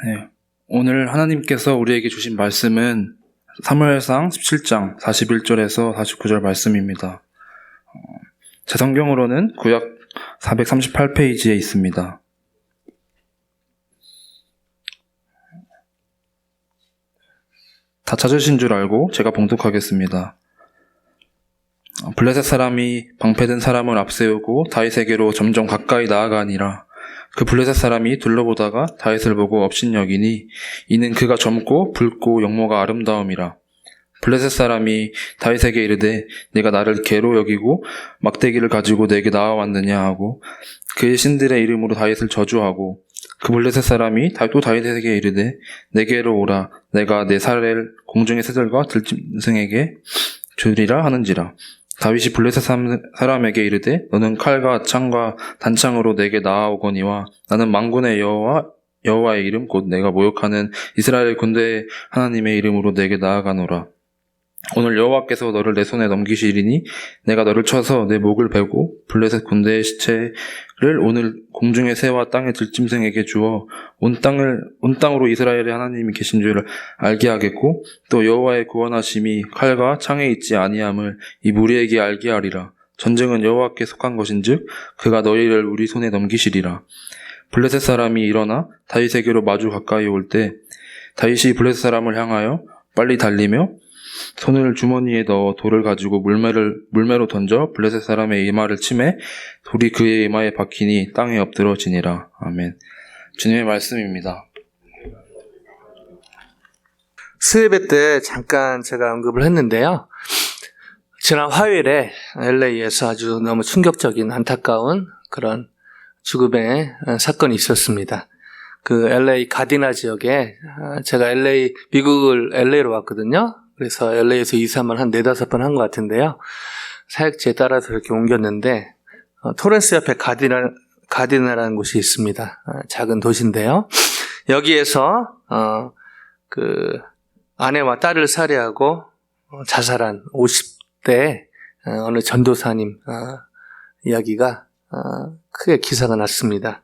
네. 오늘 하나님께서 우리에게 주신 말씀은 사무엘상 17장 41절에서 49절 말씀입니다. 제 성경으로는 구약 438페이지에 있습니다. 다 찾으신 줄 알고 제가 봉독하겠습니다. 블레셋 사람이 방패든 사람을 앞세우고 다윗에게로 점점 가까이 나아가니라. 그 블레셋 사람이 둘러보다가 다윗을 보고 업신여기니 이는 그가 젊고 붉고 영모가 아름다움이라. 블레셋 사람이 다윗에게 이르되 네가 나를 개로 여기고 막대기를 가지고 내게 나와왔느냐 하고 그의 신들의 이름으로 다윗을 저주하고 그 블레셋 사람이 또 다윗에게 이르되 내게로 오라 내가 내 살을 공중의 새들과 들짐승에게 주리라 하는지라. 다윗이 블레셋 사람에게 이르되 너는 칼과 창과 단창으로 내게 나아오거니와 나는 만군의 여호와의 이름 곧 내가 모욕하는 이스라엘 군대의 하나님의 이름으로 내게 나아가노라. 오늘 여호와께서 너를 내 손에 넘기시리니 내가 너를 쳐서 내 목을 베고 블레셋 군대의 시체를 오늘 공중의 새와 땅의 들짐승에게 주어 온 땅으로 이스라엘의 하나님이 계신 줄을 알게 하겠고 또 여호와의 구원하심이 칼과 창에 있지 아니함을 이 무리에게 알게 하리라. 전쟁은 여호와께 속한 것인즉 그가 너희를 우리 손에 넘기시리라. 블레셋 사람이 일어나 다윗에게로 마주 가까이 올 때 다윗이 블레셋 사람을 향하여 빨리 달리며 손을 주머니에 넣어 돌을 가지고 물매로 던져 블레셋 사람의 이마를 치매 돌이 그의 이마에 박히니 땅에 엎드러지니라. 아멘. 주님의 말씀입니다. 수요예배 때 잠깐 제가 언급을 했는데요. 지난 화요일에 LA에서 아주 너무 충격적인 안타까운 그런 죽음의 사건이 있었습니다. 그 LA 가디나 지역에 제가 미국을 LA로 왔거든요. 그래서 LA에서 이사만 한 4-5번 한 것 같은데요. 사역지에 따라서 이렇게 옮겼는데 토렌스 옆에 가디나라는 곳이 있습니다. 작은 도시인데요. 여기에서 그 아내와 딸을 살해하고 자살한 50대 어느 전도사님 이야기가 크게 기사가 났습니다.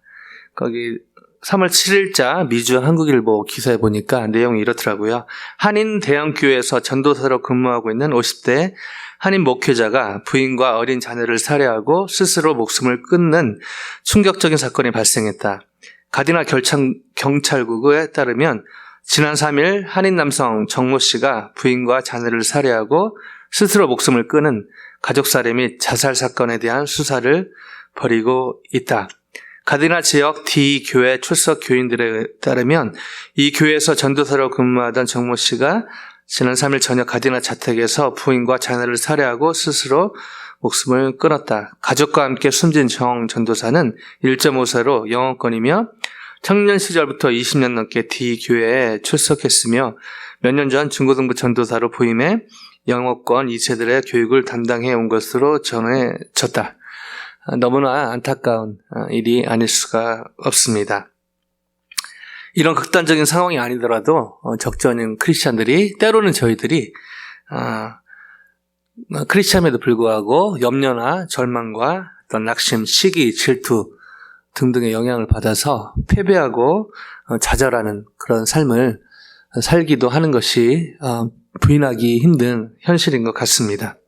거기 3월 7일자 미주 한국일보 기사에 보니까 내용이 이렇더라고요. 한인 대형교회에서 전도사로 근무하고 있는 50대 한인 목회자가 부인과 어린 자녀를 살해하고 스스로 목숨을 끊는 충격적인 사건이 발생했다. 가디나 경찰국에 따르면 지난 3일 한인 남성 정모 씨가 부인과 자녀를 살해하고 스스로 목숨을 끊은 가족살해 및 자살 사건에 대한 수사를 벌이고 있다. 가디나 지역 D교회 출석 교인들에 따르면 이 교회에서 전도사로 근무하던 정모 씨가 지난 3일 저녁 가디나 자택에서 부인과 자녀를 살해하고 스스로 목숨을 끊었다. 가족과 함께 숨진 정 전도사는 1.5세로 영어권이며 청년 시절부터 20년 넘게 D교회에 출석했으며 몇 년 전 중고등부 전도사로 부임해 영어권 2세들의 교육을 담당해 온 것으로 전해졌다. 너무나 안타까운 일이 아닐 수가 없습니다. 이런 극단적인 상황이 아니더라도 적잖은 크리스찬들이 때로는 저희들이 크리스찬에도 불구하고 염려나 절망과 어떤 낙심, 시기, 질투 등등의 영향을 받아서 패배하고 좌절하는 그런 삶을 살기도 하는 것이 부인하기 힘든 현실인 것 같습니다.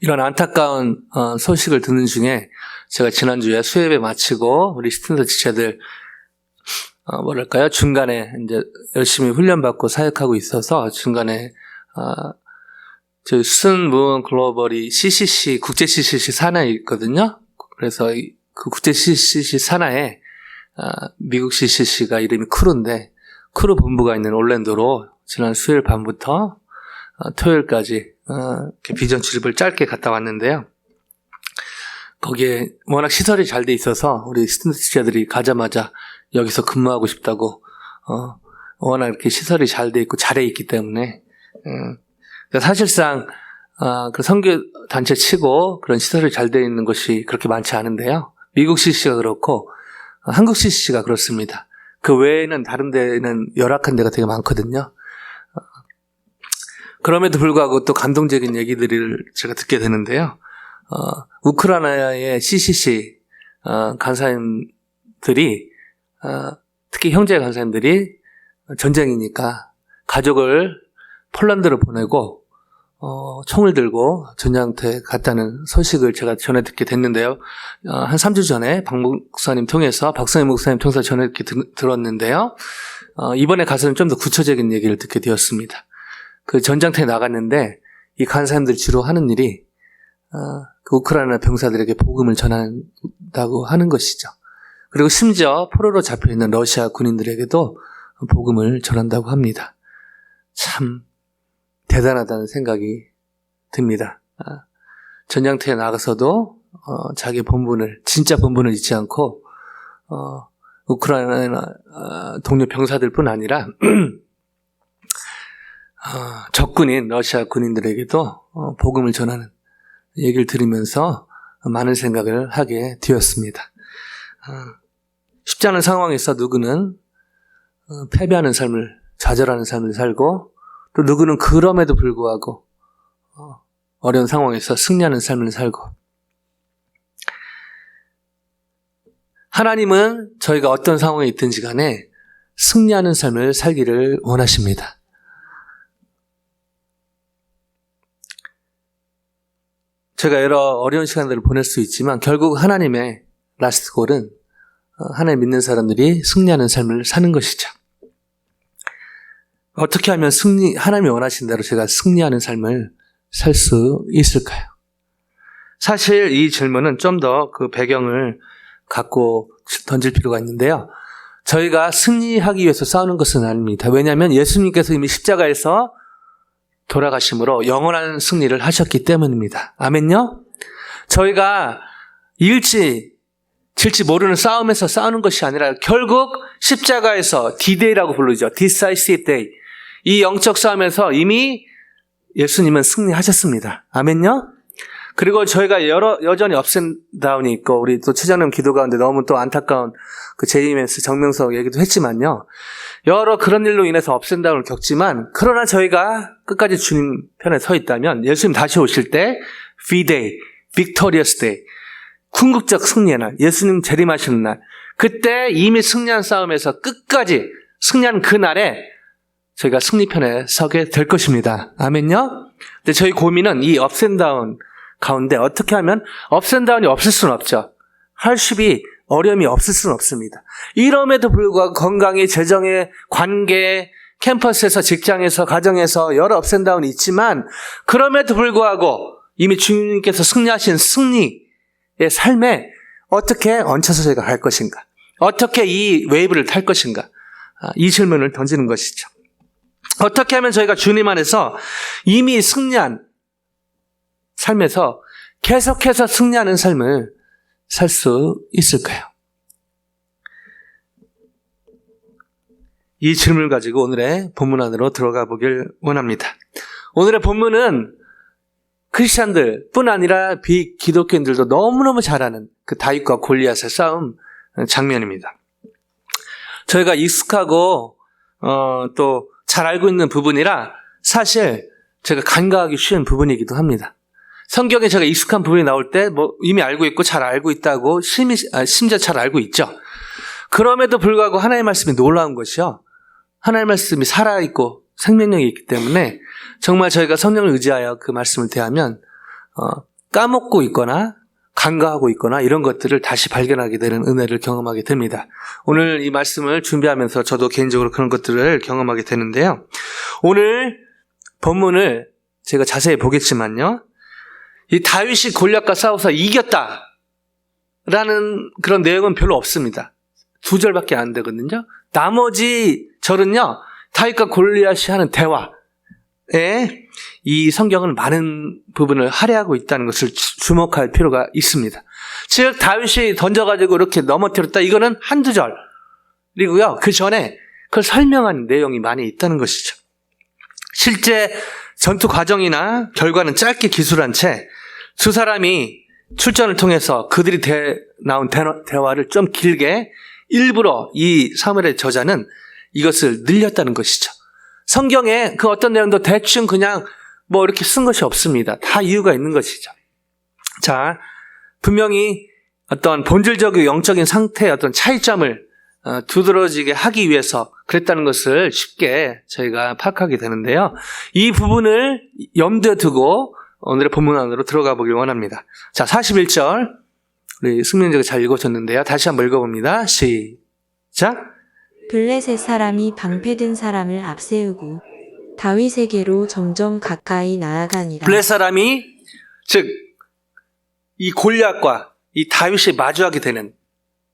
이런 안타까운 소식을 듣는 중에 제가 지난주에 수요예배 마치고 우리 스튜던트 지체들 중간에 이제 열심히 훈련받고 사역하고 있어서 중간에 저희 수슨 무원 글로벌이 CCC 국제 CCC 산하에 있거든요. 그래서 그 국제 CCC 산하에 미국 CCC가 이름이 크루인데 크루 본부가 있는 올랜도로 지난 수요일 밤부터 토요일까지 비전 출입을 짧게 갔다 왔는데요. 거기에 워낙 시설이 잘 돼 있어서 우리 스튜던트 지체들이 가자마자 여기서 근무하고 싶다고 워낙 이렇게 시설이 잘 돼 있고 잘해 있기 때문에 사실상 그 선교 단체 치고 그런 시설이 잘 돼 있는 것이 그렇게 많지 않은데요. 미국 CCC가 그렇고 한국 CCC가 그렇습니다. 그 외에는 다른 데는 열악한 데가 되게 많거든요. 그럼에도 불구하고 또 감동적인 얘기들을 제가 듣게 되는데요. 우크라이나의 CCC 간사님들이 특히 형제 간사님들이 전쟁이니까 가족을 폴란드로 보내고 총을 들고 전장터에 갔다는 소식을 제가 전해 듣게 됐는데요. 한 3주 전에 박 목사님 통해서 박성희 목사님 통해서 전해 듣게 들었는데요. 이번에 가서는 좀 더 구체적인 얘기를 듣게 되었습니다. 그 전장터에 나갔는데 이 간사님들 주로 하는 일이 그 우크라이나 병사들에게 복음을 전한다고 하는 것이죠. 그리고 심지어 포로로 잡혀있는 러시아 군인들에게도 복음을 전한다고 합니다. 참 대단하다는 생각이 듭니다. 전장터에 나가서도 자기 본분을, 진짜 본분을 잊지 않고 우크라이나 동료 병사들뿐 아니라 적군인 러시아 군인들에게도 복음을 전하는 얘기를 들으면서 많은 생각을 하게 되었습니다. 쉽지 않은 상황에서 누구는 패배하는 삶을, 좌절하는 삶을 살고 또 누구는 그럼에도 불구하고 어려운 상황에서 승리하는 삶을 살고, 하나님은 저희가 어떤 상황에 있든지 간에 승리하는 삶을 살기를 원하십니다. 제가 여러 어려운 시간들을 보낼 수 있지만 결국 하나님의 라스트 골은 하나님 믿는 사람들이 승리하는 삶을 사는 것이죠. 어떻게 하면 하나님이 원하신 대로 제가 승리하는 삶을 살 수 있을까요? 사실 이 질문은 좀 더 그 배경을 갖고 던질 필요가 있는데요. 저희가 승리하기 위해서 싸우는 것은 아닙니다. 왜냐하면 예수님께서 이미 십자가에서 돌아가심으로 영원한 승리를 하셨기 때문입니다. 아멘요? 저희가 이길지 질지 모르는 싸움에서 싸우는 것이 아니라 결국 십자가에서 D-Day라고 부르죠. Decisive Day. 이 영적 싸움에서 이미 예수님은 승리하셨습니다. 아멘요? 그리고 저희가 여전히 업앤다운이 있고, 우리 또 최장님 기도 가운데 너무 또 안타까운 그 JMS 정명석 얘기도 했지만요. 여러 그런 일로 인해서 업앤다운을 겪지만, 그러나 저희가 끝까지 주님 편에 서 있다면 예수님 다시 오실 때 V-Day, Victorious Day, 궁극적 승리의 날, 예수님 재림하시는 날, 그때 이미 승리한 싸움에서 끝까지 승리한 그 날에 저희가 승리편에 서게 될 것입니다. 아멘요? 근데 저희 고민은 이 업앤다운 가운데 어떻게 하면 업앤다운이 없을 수는 없죠. harship이, 어려움이 없을 수는 없습니다. 이럼에도 불구하고 건강에, 재정에, 관계에, 캠퍼스에서, 직장에서, 가정에서 여러 업앤다운이 있지만 그럼에도 불구하고 이미 주님께서 승리하신 승리의 삶에 어떻게 얹혀서 저희가 갈 것인가, 어떻게 이 웨이브를 탈 것인가, 이 질문을 던지는 것이죠. 어떻게 하면 저희가 주님 안에서 이미 승리한 삶에서 계속해서 승리하는 삶을 살 수 있을까요? 이 질문을 가지고 오늘의 본문 안으로 들어가 보길 원합니다. 오늘의 본문은 크리스찬들뿐 아니라 비기독교인들도 너무너무 잘 아는 그 다윗과 골리앗의 싸움 장면입니다. 저희가 익숙하고 또 잘 알고 있는 부분이라 사실 제가 간과하기 쉬운 부분이기도 합니다. 성경에 제가 익숙한 부분이 나올 때 이미 알고 있고 잘 알고 있다고 심지어 잘 알고 있죠. 그럼에도 불구하고 하나님의 말씀이 놀라운 것이요, 하나님의 말씀이 살아있고 생명력이 있기 때문에 정말 저희가 성령을 의지하여 그 말씀을 대하면 까먹고 있거나 간과하고 있거나 이런 것들을 다시 발견하게 되는 은혜를 경험하게 됩니다. 오늘 이 말씀을 준비하면서 저도 개인적으로 그런 것들을 경험하게 되는데요. 오늘 본문을 제가 자세히 보겠지만요, 이 다윗이 골리앗과 싸워서 이겼다라는 그런 내용은 별로 없습니다. 2절밖에 안 되거든요. 나머지 절은요, 다윗과 골리앗이 하는 대화에 이 성경은 많은 부분을 할애하고 있다는 것을 주목할 필요가 있습니다. 즉 다윗이 던져가지고 이렇게 넘어뜨렸다, 이거는 한두 절이고요. 그 전에 그걸 설명하는 내용이 많이 있다는 것이죠. 실제 전투 과정이나 결과는 짧게 기술한 채 두 사람이 출전을 통해서 그들이 나온 대화를 좀 길게 일부러 이 사무엘의 저자는 이것을 늘렸다는 것이죠. 성경에 그 어떤 내용도 대충 그냥 이렇게 쓴 것이 없습니다. 다 이유가 있는 것이죠. 자, 분명히 어떤 본질적인 영적인 상태의 어떤 차이점을 두드러지게 하기 위해서 그랬다는 것을 쉽게 저희가 파악하게 되는데요. 이 부분을 염두에 두고 오늘의 본문 안으로 들어가 보길 원합니다. 자, 41절. 우리 승민이가 잘 읽어줬는데요. 다시 한번 읽어봅니다. 시작. 블레셋 사람이 방패든 사람을 앞세우고 다윗에게로 점점 가까이 나아가니라. 블레셋 사람이 즉 이 골리앗과 이 다윗이 마주하게 되는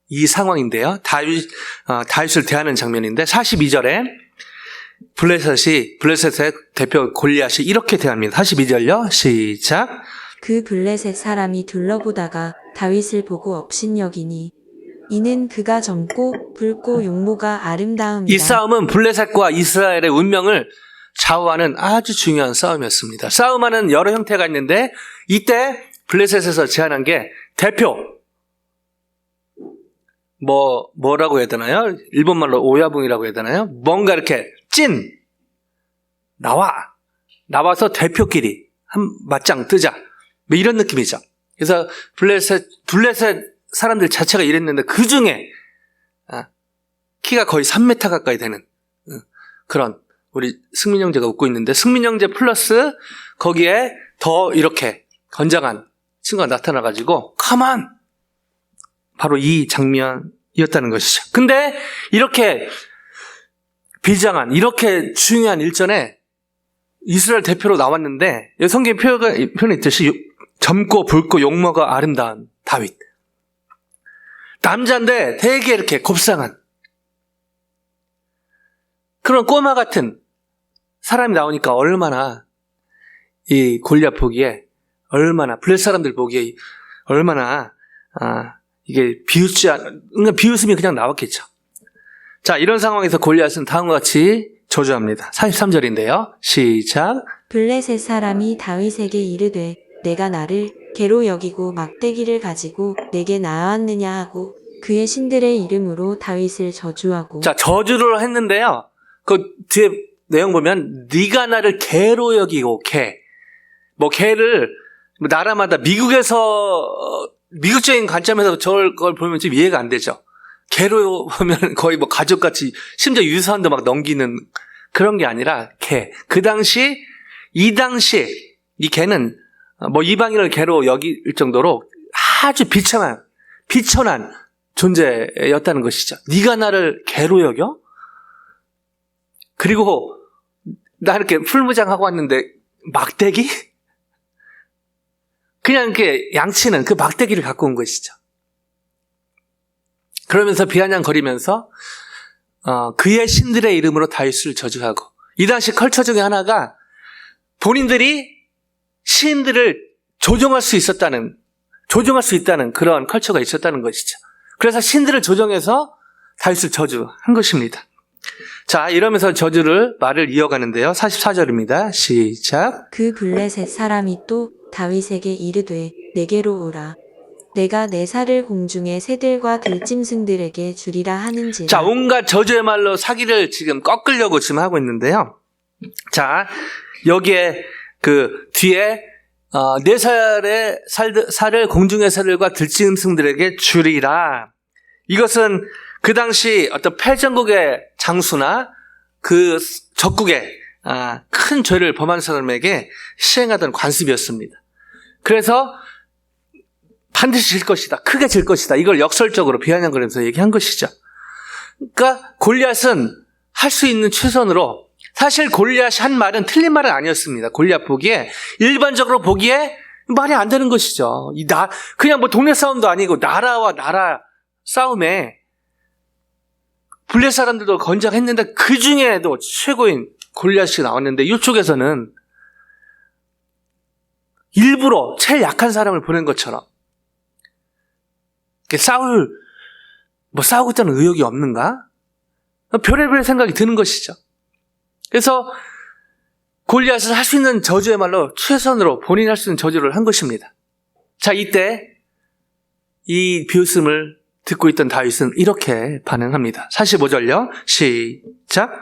이 상황인데요. 다윗을 대하는 장면인데 42절에 블레셋의 대표 골리앗이 이렇게 대합니다. 42절요. 시작. 그 블레셋 사람이 둘러보다가 다윗을 보고 업신여기니 이는 그가 젊고 붉고 용모가 아름다움이라. 이 싸움은 블레셋과 이스라엘의 운명을 좌우하는 아주 중요한 싸움이었습니다. 싸움하는 여러 형태가 있는데 이때 블레셋에서 제안한 게 대표 뭐라고 해야 되나요? 일본말로 오야붕이라고 해야 되나요? 뭔가 이렇게 나와서 대표끼리 한 맞짱 뜨자 뭐 이런 느낌이죠. 그래서 블레셋 사람들 자체가 이랬는데 그 중에 키가 거의 3m 가까이 되는 그런 우리 승민 형제가 웃고 있는데 승민 형제 플러스 거기에 더 이렇게 건장한 친구가 나타나가지고 가만 바로 이 장면이었다는 것이죠. 근데 이렇게 비장한 이렇게 중요한 일전에 이스라엘 대표로 나왔는데 성경 표현에 있듯이 젊고 붉고 용모가 아름다운 다윗 남자인데 되게 이렇게 곱상한 그런 꼬마 같은 사람이 나오니까 얼마나 이 골리앗 보기에 얼마나 블레셋 사람들 보기에 얼마나 이게 비웃음이 그냥 나왔겠죠. 자, 이런 상황에서 골리앗은 다음과 같이 저주합니다. 43절인데요. 시작. 블레셋 사람이 다윗에게 이르되 내가 나를 개로 여기고 막대기를 가지고 내게 나왔느냐 하고 그의 신들의 이름으로 다윗을 저주하고. 자, 저주를 했는데요. 그 뒤에 내용 보면 네가 나를 개로 여기고 개를 나라마다 미국적인 관점에서 저걸 보면 좀 이해가 안 되죠. 개로 보면 거의 가족같이 심지어 유산도 막 넘기는 그런 게 아니라 개. 이 당시 이 개는 이방인을 개로 여길 정도로 아주 비천한 존재였다는 것이죠. 네가 나를 개로 여겨? 그리고 나 이렇게 풀무장하고 왔는데 막대기? 그냥 이렇게 양치는 그 막대기를 갖고 온 것이죠. 그러면서 비아냥거리면서 그의 신들의 이름으로 다윗을 저주하고 이 당시 컬처 중에 하나가 본인들이 시인들을 조종할 수 있다는 그런 컬처가 있었다는 것이죠. 그래서 신들을 조종해서 다윗을 저주한 것입니다. 자, 이러면서 말을 이어가는데요. 44절입니다. 시작. 그 블레셋 사람이 또 다윗에게 이르되 내게로 오라. 내가 내 살을 공중의 새들과 들짐승들에게 주리라 하는지라. 자, 온갖 저주의 말로 사기를 지금 꺾으려고 지금 하고 있는데요. 자, 여기에 그 뒤에 내 살을 공중의 새들과 들짐승들에게 주리라. 이것은 그 당시 어떤 패전국의 장수나 그 적국의 큰 죄를 범한 사람에게 시행하던 관습이었습니다. 그래서 반드시 질 것이다. 크게 질 것이다. 이걸 역설적으로 비아냥거리면서 얘기한 것이죠. 그러니까 골리앗은 할 수 있는 최선으로 사실 골리앗이 한 말은 틀린 말은 아니었습니다. 골리앗 보기에 일반적으로 보기에 말이 안 되는 것이죠. 그냥 동네 싸움도 아니고 나라와 나라 싸움에 블레셋 사람들도 건장했는데 그 중에도 최고인 골리앗이 나왔는데 이쪽에서는 일부러 제일 약한 사람을 보낸 것처럼 싸우고 있다는 의욕이 없는가? 별의별 생각이 드는 것이죠. 그래서 골리앗은 할 수 있는 저주의 말로 최선으로 본인이 할 수 있는 저주를 한 것입니다. 자, 이때 이 비웃음을 듣고 있던 다윗은 이렇게 반응합니다. 45절요. 시작.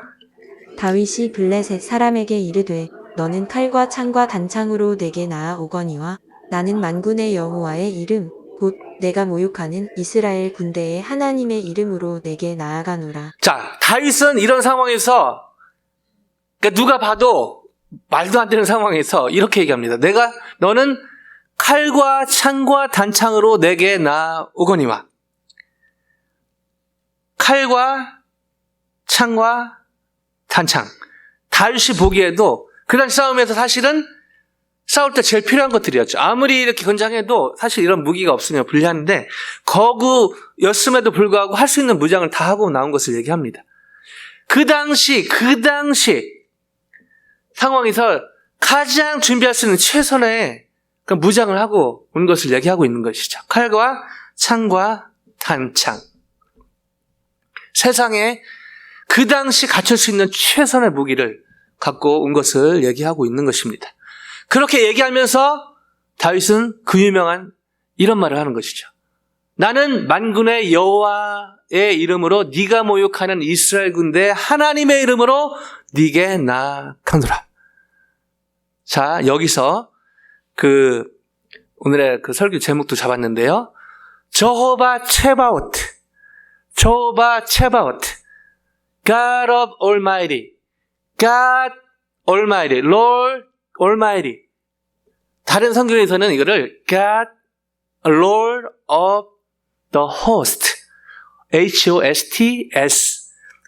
다윗이 블레셋 사람에게 이르되 너는 칼과 창과 단창으로 내게 나아오거니와 나는 만군의 여호와의 이름 곧 내가 모욕하는 이스라엘 군대의 하나님의 이름으로 내게 나아가노라. 자, 다윗은 이런 상황에서, 그러니까 누가 봐도 말도 안 되는 상황에서 이렇게 얘기합니다. 너는 칼과 창과 단창으로 내게 나오거니와. 칼과 창과 단창. 다윗이 보기에도 그 당시 싸움에서 사실은 싸울 때 제일 필요한 것들이었죠. 아무리 이렇게 건장해도 사실 이런 무기가 없으면 불리한데 거구였음에도 불구하고 할 수 있는 무장을 다 하고 나온 것을 얘기합니다. 그 당시 상황에서 가장 준비할 수 있는 최선의 그 무장을 하고 온 것을 얘기하고 있는 것이죠. 칼과 창과 단창. 세상에 그 당시 갖출 수 있는 최선의 무기를 갖고 온 것을 얘기하고 있는 것입니다. 그렇게 얘기하면서 다윗은 그 유명한 이런 말을 하는 것이죠. 나는 만군의 여호와의 이름으로 네가 모욕하는 이스라엘 군대 하나님의 이름으로 네게 나아가노라. 자, 여기서 오늘의 설교 제목도 잡았는데요. 저호바 체바오트, God of Almighty, God Almighty, Lord Almighty. 다른 성경에서는 이거를 God, Lord of the Host, H-O-S-T-S.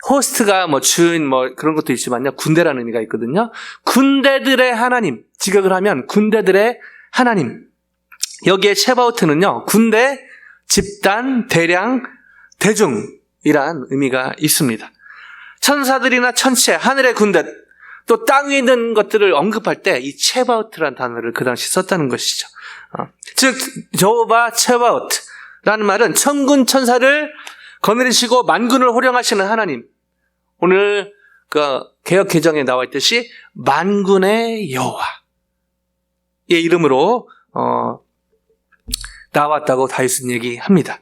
호스트가 주인 그런 것도 있지만요. 군대라는 의미가 있거든요. 군대들의 하나님. 직역을 하면 군대들의 하나님. 여기에 체바오트는요. 군대, 집단, 대량, 대중이란 의미가 있습니다. 천사들이나 천체, 하늘의 군대, 또 땅 위에 있는 것들을 언급할 때 이 체바오트라는 단어를 그 당시 썼다는 것이죠. 즉 저호바 체바오트라는 말은 천군 천사를 거느리시고 만군을 호령하시는 하나님. 오늘 개역 개정에 나와 있듯이 만군의 여호와의 이름으로 나왔다고 다윗은 얘기합니다.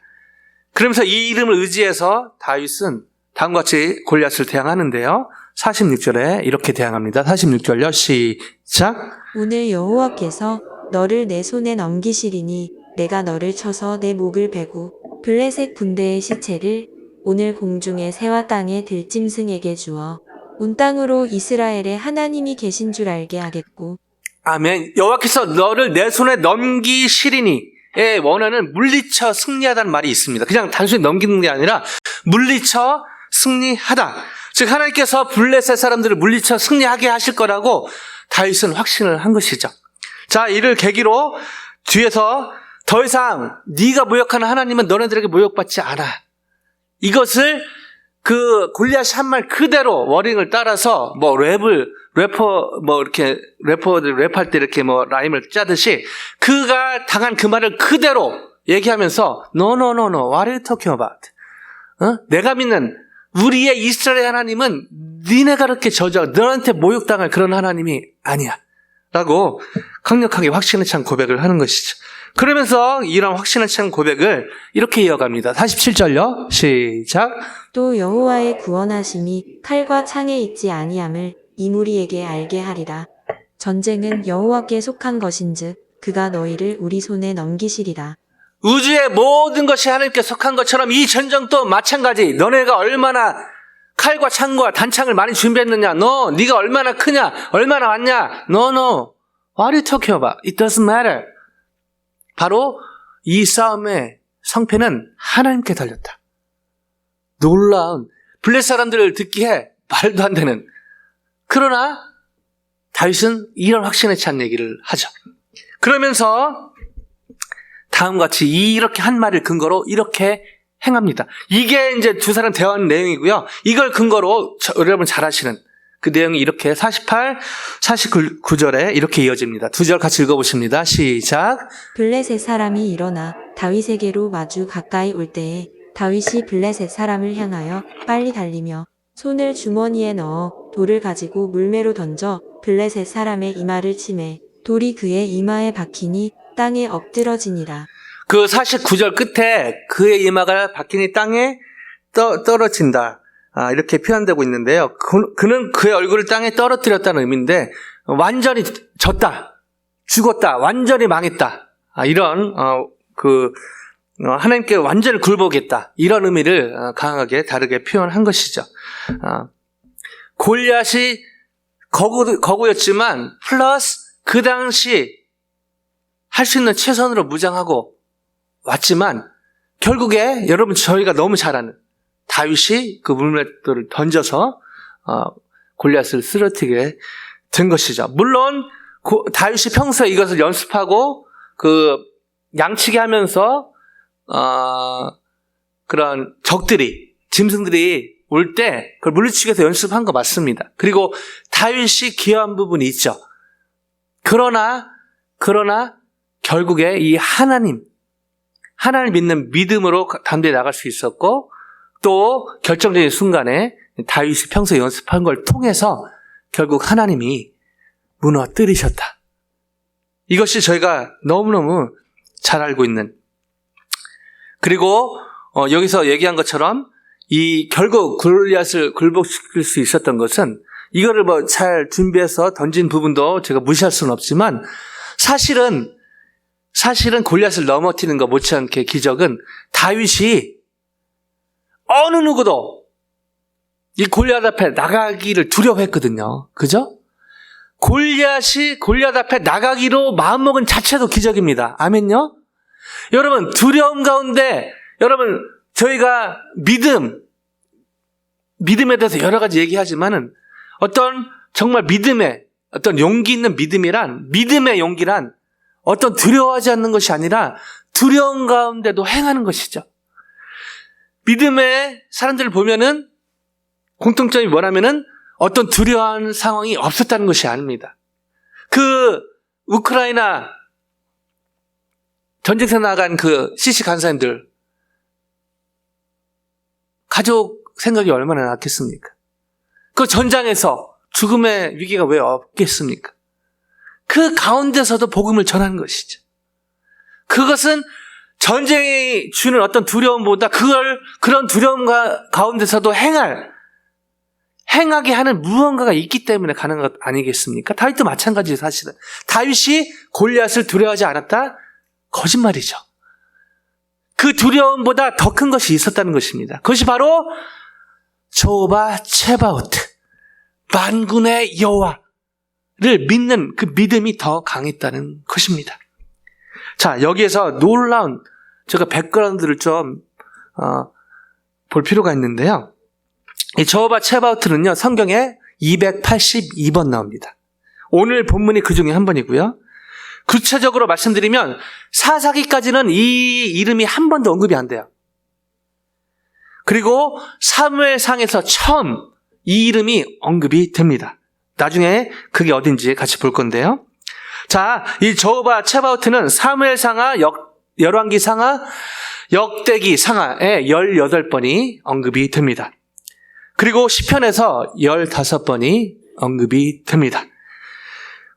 그러면서 이 이름을 의지해서 다윗은 다음과 같이 골리앗을 대항하는데요. 46절에 이렇게 대항합니다. 46절요. 시작. 오늘 여호와께서 너를 내 손에 넘기시리니 내가 너를 쳐서 내 목을 베고 블레셋 군대의 시체를 오늘 공중의 새와 땅의 들짐승에게 주어 온 땅으로 이스라엘의 하나님이 계신 줄 알게 하겠고. 아멘. 여호와께서 너를 내 손에 넘기시리니의 원어는 물리쳐 승리하다는 말이 있습니다. 그냥 단순히 넘기는 게 아니라 물리쳐 승리하다. 즉 하나님께서 블레셋 사람들을 물리쳐 승리하게 하실 거라고 다윗은 확신을 한 것이죠. 자, 이를 계기로 뒤에서 더 이상 네가 모욕하는 하나님은 너네들에게 모욕받지 않아. 이것을 골리앗이 한 말 그대로 워딩을 따라서 이렇게 래퍼들 랩할 때 이렇게 라임을 짜듯이 그가 당한 그 말을 그대로 얘기하면서 No, what are you talking about? 내가 믿는 우리의 이스라엘 하나님은 니네가 그렇게 너한테 모욕당할 그런 하나님이 아니야. 라고 강력하게 확신에 찬 고백을 하는 것이죠. 그러면서 이런 확신에 찬 고백을 이렇게 이어갑니다. 47절요. 시작. 또 여호와의 구원하심이 칼과 창에 있지 아니함을 이 무리에게 알게 하리라. 전쟁은 여호와께 속한 것인즉 그가 너희를 우리 손에 넘기시리라. 우주의 모든 것이 하나님께 속한 것처럼 이 전쟁도 마찬가지. 너네가 얼마나 칼과 창과 단창을 많이 준비했느냐. 네가 얼마나 크냐. 얼마나 많냐. No. What are you talking about? It doesn't matter. 바로 이 싸움의 성패는 하나님께 달렸다. 놀라운 블레셋 사람들을 듣기에 말도 안 되는. 그러나 다윗은 이런 확신에 찬 얘기를 하죠. 그러면서 다음과 같이 이렇게 한 말을 근거로 이렇게 행합니다. 이게 이제 두 사람 대화하는 내용이고요. 이걸 근거로 여러분 잘 아시는 그 내용이 이렇게 48, 49절에 이렇게 이어집니다. 두 절 같이 읽어보십니다. 시작. 블레셋 사람이 일어나 다윗에게로 마주 가까이 올 때에 다윗이 블레셋 사람을 향하여 빨리 달리며 손을 주머니에 넣어 돌을 가지고 물매로 던져 블레셋 사람의 이마를 치매 돌이 그의 이마에 박히니 땅에 엎드러지니라. 그 49절 끝에 그의 이마가 박히니 땅에 떨어진다. 이렇게 표현되고 있는데요. 그는 그의 얼굴을 땅에 떨어뜨렸다는 의미인데 완전히 졌다, 죽었다, 완전히 망했다. 이런 하나님께 완전히 굴복했다. 이런 의미를 강하게 다르게 표현한 것이죠. 골리앗이 거구였지만 플러스 그 당시 할 수 있는 최선으로 무장하고 왔지만 결국에 여러분 저희가 너무 잘 아는 다윗이 그 물맷돌을 던져서 골리앗을 쓰러뜨리게 된 것이죠. 물론 다윗이 평소에 이것을 연습하고 그 양치기 하면서 그런 적들이 짐승들이 올 때 그걸 물리치기 위해서 연습한 거 맞습니다. 그리고 다윗이 기여한 부분이 있죠. 그러나 결국에 이 하나님 믿는 믿음으로 담대히 나갈 수 있었고 또 결정적인 순간에 다윗이 평소에 연습한 걸 통해서 결국 하나님이 무너뜨리셨다. 이것이 저희가 너무너무 잘 알고 있는, 그리고 여기서 얘기한 것처럼 이 결국 골리앗을 굴복시킬 수 있었던 것은 이거를 뭐 잘 준비해서 던진 부분도 제가 무시할 수는 없지만 사실은 골리앗을 넘어뜨리는 것 못지않게 기적은 다윗이 어느 누구도 이 골리앗 앞에 나가기를 두려워했거든요. 그죠? 골리앗 앞에 나가기로 마음먹은 자체도 기적입니다. 아멘요? 여러분, 두려움 가운데, 여러분, 저희가 믿음에 대해서 여러 가지 얘기하지만은 어떤 정말 어떤 용기 있는 믿음의 용기란 어떤 두려워하지 않는 것이 아니라 두려움 가운데도 행하는 것이죠. 믿음의 사람들을 보면은 공통점이 뭐냐면은 어떤 두려워하는 상황이 없었다는 것이 아닙니다. 그 우크라이나 전쟁터 나간 그 CC 간사님들 가족 생각이 얼마나 났겠습니까? 그 전장에서 죽음의 위기가 왜 없겠습니까? 그 가운데서도 복음을 전하는 것이죠. 그것은 전쟁이 주는 어떤 두려움보다 그런 두려움 가운데서도 행하게 하는 무언가가 있기 때문에 가능한 것 아니겠습니까? 다윗도 마찬가지예요, 사실은. 다윗이 골리앗을 두려워하지 않았다? 거짓말이죠. 그 두려움보다 더 큰 것이 있었다는 것입니다. 그것이 바로 저호바 체바오트, 만군의 여호와를 믿는 그 믿음이 더 강했다는 것입니다. 자, 여기에서 놀라운 제가 백그라운드를 좀 볼 필요가 있는데요. 이 저호바 체바오트는요, 성경에 282번 나옵니다. 오늘 본문이 그 중에 한 번이고요. 구체적으로 말씀드리면 사사기까지는 이 이름이 한 번도 언급이 안 돼요. 그리고 사무엘상에서 처음 이 이름이 언급이 됩니다. 나중에 그게 어딘지 같이 볼 건데요. 자, 이 저호바 체바오트는 사무엘상하, 열왕기상하, 역대기상하에 18번이 언급이 됩니다. 그리고 시편에서 15번이 언급이 됩니다.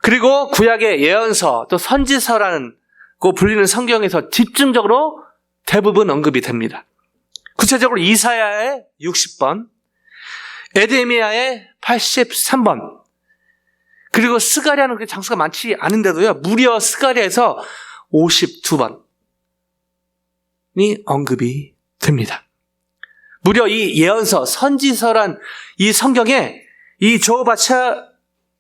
그리고 구약의 예언서 또 선지서라는 그 불리는 성경에서 집중적으로 대부분 언급이 됩니다. 구체적으로 이사야의 60번, 에레미야의 83번, 그리고 스가랴는 그렇게 장수가 많지 않은데도요, 무려 스가랴에서 52번이 언급이 됩니다. 무려 이 예언서, 선지서란 이 성경에 이 저호바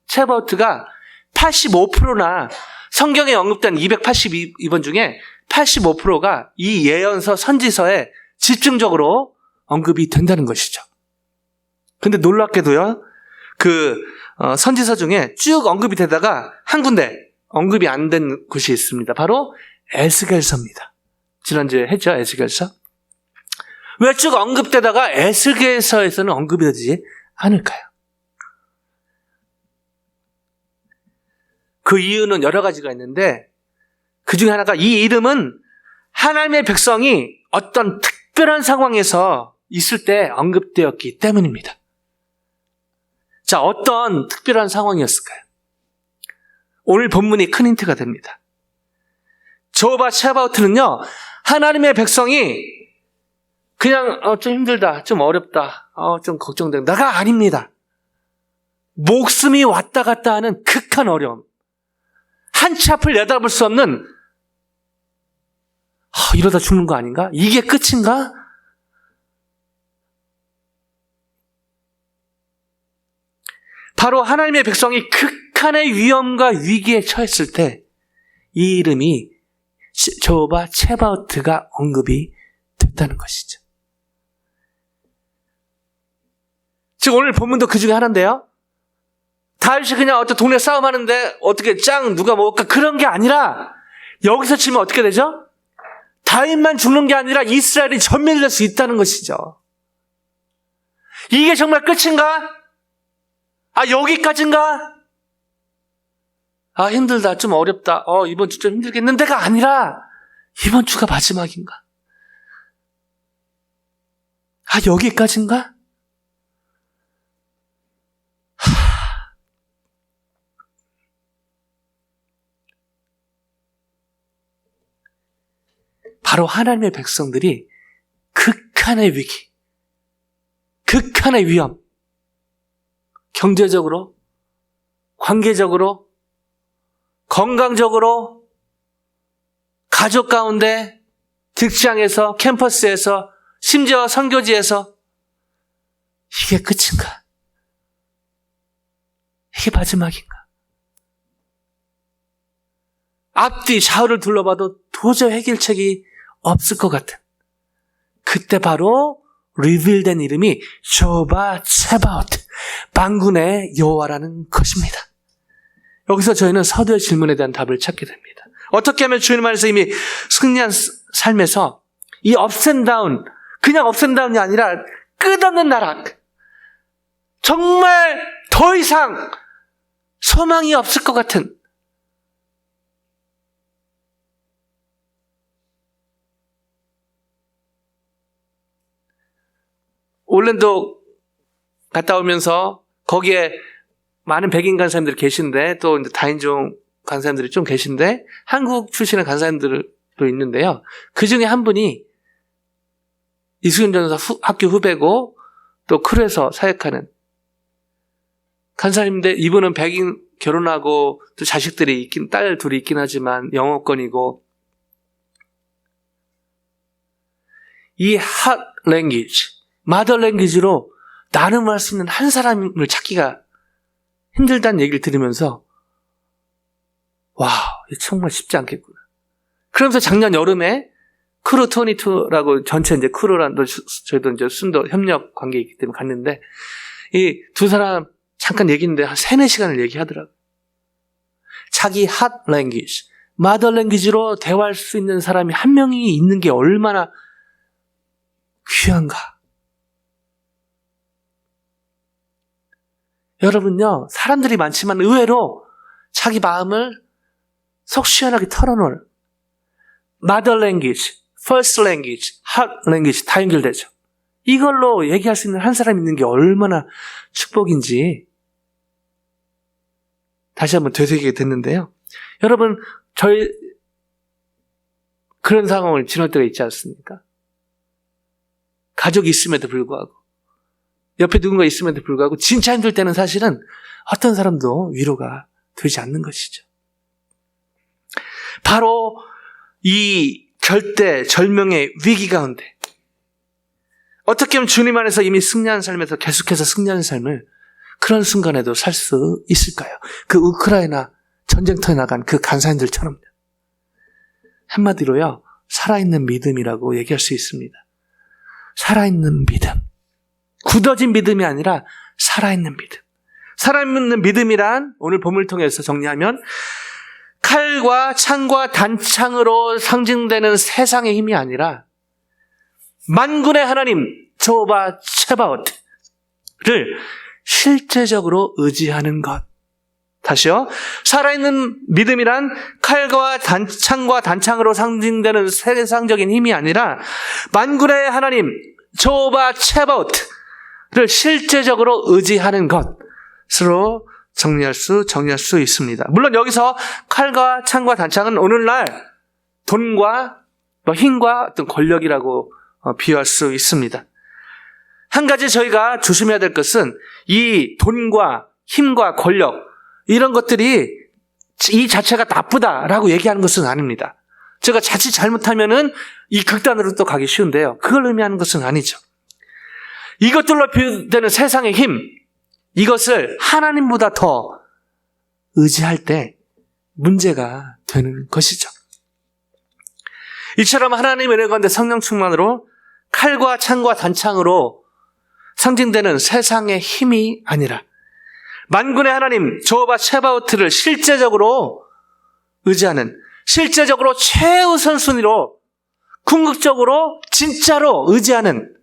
체바오트가 85%나 성경에 언급된 282번 중에 85%가 이 예언서, 선지서에 집중적으로 언급이 된다는 것이죠. 근데 놀랍게도요, 그 선지서 중에 쭉 언급이 되다가 한 군데 언급이 안 된 곳이 있습니다. 바로 에스겔서입니다. 지난주에 했죠, 에스겔서. 왜 쭉 언급되다가 에스겔서에서는 언급이 되지 않을까요? 그 이유는 여러 가지가 있는데 그 중에 하나가 이 이름은 하나님의 백성이 어떤 특별한 상황에서 있을 때 언급되었기 때문입니다. 자, 어떤 특별한 상황이었을까요? 오늘 본문이 큰 힌트가 됩니다. 저호바 체바오트는요, 하나님의 백성이 그냥 좀 힘들다, 좀 어렵다, 좀 걱정된다가 아닙니다. 목숨이 왔다 갔다 하는 극한 어려움, 한치 앞을 내다볼 수 없는 이러다 죽는 거 아닌가? 이게 끝인가? 바로 하나님의 백성이 극한의 위험과 위기에 처했을 때 이 이름이 저호바 체바오트가 언급이 됐다는 것이죠. 지금 오늘 본문도 그 중에 하나인데요. 다윗이 그냥 어떤 동네 싸움하는데 어떻게 누가 먹을까 그런 게 아니라 여기서 치면 어떻게 되죠? 다윗만 죽는 게 아니라 이스라엘이 전멸될 수 있다는 것이죠. 이게 정말 끝인가? 여기까지인가? 힘들다, 좀 어렵다, 이번 주 좀 힘들겠는데가 아니라 이번 주가 마지막인가? 여기까지인가? 바로 하나님의 백성들이 극한의 위기, 극한의 위험, 경제적으로, 관계적으로, 건강적으로, 가족 가운데, 직장에서, 캠퍼스에서, 심지어 선교지에서 이게 끝인가? 이게 마지막인가? 앞뒤 좌우를 둘러봐도 도저히 해결책이 없을 것 같은 그때 바로 리빌된 이름이 저호바 체바오트, 만군의 여호와라는 것입니다. 여기서 저희는 서두의 질문에 대한 답을 찾게 됩니다. 어떻게 하면 주님 안에서 이미 승리한 삶에서 이 업앤다운, 그냥 업앤다운이 아니라 끝없는 나락, 정말 더 이상 소망이 없을 것 같은 올랜도 갔다 오면서 거기에 많은 백인 간사님들이 계신데 또 이제 다인종 간사님들이 좀 계신데 한국 출신의 간사님들도 있는데요. 그 중에 한 분이 이수근 전사 학교 후배고 또 크루에서 사역하는 간사님인데 이분은 백인 결혼하고 또 자식들이 있긴, 딸 둘이 있긴 하지만 영어권이고 이 핫 랭귀지, 마더 랭귀지로 나눔할 수 있는 한 사람을 찾기가 힘들다는 얘기를 들으면서 와, 이거 정말 쉽지 않겠구나. 그러면서 작년 여름에 크루 22라고 전체 이제 크루란 저희도 이제 순도 협력 관계에 있기 때문에 갔는데 이 두 사람 잠깐 얘기했는데 한 3-4시간을 얘기하더라고요. 자기 핫 랭귀지, 마더 랭귀지로 대화할 수 있는 사람이 한 명이 있는 게 얼마나 귀한가. 여러분요, 사람들이 많지만 의외로 자기 마음을 속 시원하게 털어놓을 mother language, first language, heart language 다 연결되죠. 이걸로 얘기할 수 있는 한 사람 있는 게 얼마나 축복인지 다시 한번 되새기게 됐는데요. 여러분, 저희 그런 상황을 지날 때가 있지 않습니까? 가족이 있음에도 불구하고 옆에 누군가 있음에도 불구하고 진짜 힘들 때는 사실은 어떤 사람도 위로가 되지 않는 것이죠. 바로 이 절대절명의 위기 가운데 어떻게 하면 주님 안에서 이미 승리한 삶에서 계속해서 승리하는 삶을 그런 순간에도 살 수 있을까요? 그 우크라이나 전쟁터에 나간 그 간사님들처럼 한마디로요, 살아있는 믿음이라고 얘기할 수 있습니다. 살아있는 믿음. 굳어진 믿음이 아니라 살아있는 믿음. 살아있는 믿음이란 오늘 본문을 통해서 정리하면 칼과 창과 단창으로 상징되는 세상의 힘이 아니라 만군의 하나님 저호바 체바오트를 실제적으로 의지하는 것. 다시요. 살아있는 믿음이란 칼과 창과 단창으로 상징되는 세상적인 힘이 아니라 만군의 하나님 저호바 체바오트를 실제적으로 의지하는 것으로 정리할 수 있습니다. 물론 여기서 칼과 창과 단창은 오늘날 돈과 힘과 어떤 권력이라고 비유할 수 있습니다. 한 가지 저희가 조심해야 될 것은 이 돈과 힘과 권력 이런 것들이 이 자체가 나쁘다라고 얘기하는 것은 아닙니다. 제가 자칫 잘못하면은 이 극단으로 또 가기 쉬운데요. 그걸 의미하는 것은 아니죠. 이것들로 비유되는 세상의 힘, 이것을 하나님보다 더 의지할 때 문제가 되는 것이죠. 이처럼 하나님의 은혜 가운데 성령 충만으로 칼과 창과 단창으로 상징되는 세상의 힘이 아니라 만군의 하나님 저호바 쉐바오트를 실제적으로 의지하는, 실제적으로 최우선순위로 궁극적으로 진짜로 의지하는